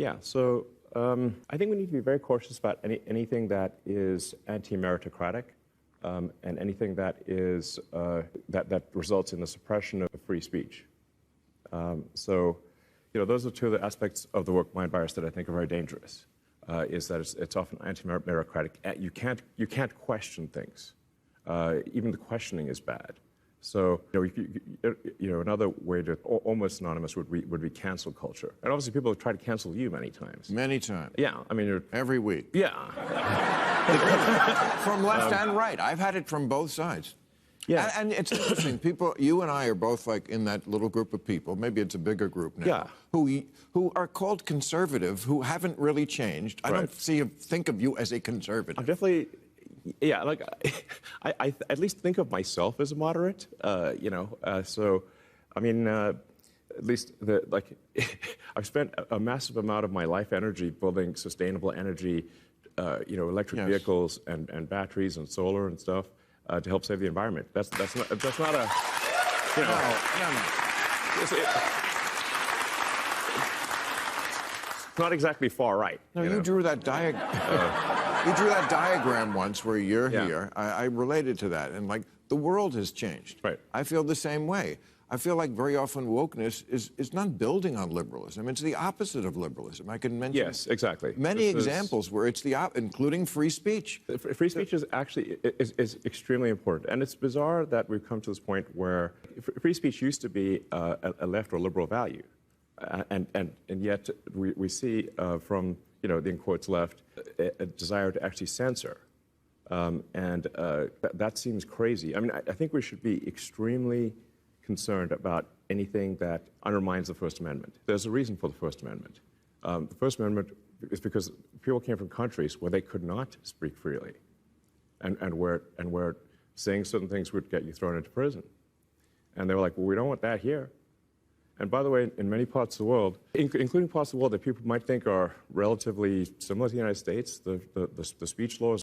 Yeah, so I think we need to be very cautious about anything that is anti-meritocratic and anything that is that results in the suppression of free speech. Those are two of the aspects of the woke mind virus that I think are very dangerous. Is that it's often anti-meritocratic. You can't question things. Even the questioning is bad. So, another way to almost synonymous would be cancel culture. And obviously, people have tried to cancel you many times. Many times. Yeah, I mean, every week. Yeah. From left and right. I've had it from both sides. Yeah. And it's interesting. People, you and I are both like in that little group of people. Maybe it's a bigger group now. Yeah. Who are called conservative, who haven't really changed. I don't think of you as a conservative. I'm definitely. Yeah, like I at least think of myself as a moderate, So, I mean, at least I've spent a massive amount of my life energy building sustainable energy, electric vehicles and batteries and solar and stuff to help save the environment. That's not a, it's not exactly far right. No, you drew that diagram. You drew that diagram once where you're here. I related to that. And, the world has changed. Right. I feel the same way. I feel like very often wokeness is not building on liberalism. It's the opposite of liberalism. I can mention exactly. many examples where it's the including free speech. Free speech is actually is extremely important. And it's bizarre that we've come to this point where free speech used to be a left or liberal value. And yet we see from the in quotes left, a desire to actually censor. That seems crazy. I mean, I think we should be extremely concerned about anything that undermines the First Amendment. There's a reason for the First Amendment. The First Amendment is because people came from countries where they could not speak freely and where saying certain things would get you thrown into prison. And they were like, well, we don't want that here. And by the way, in many parts of the world, including parts of the world that people might think are relatively similar to the United States, the speech laws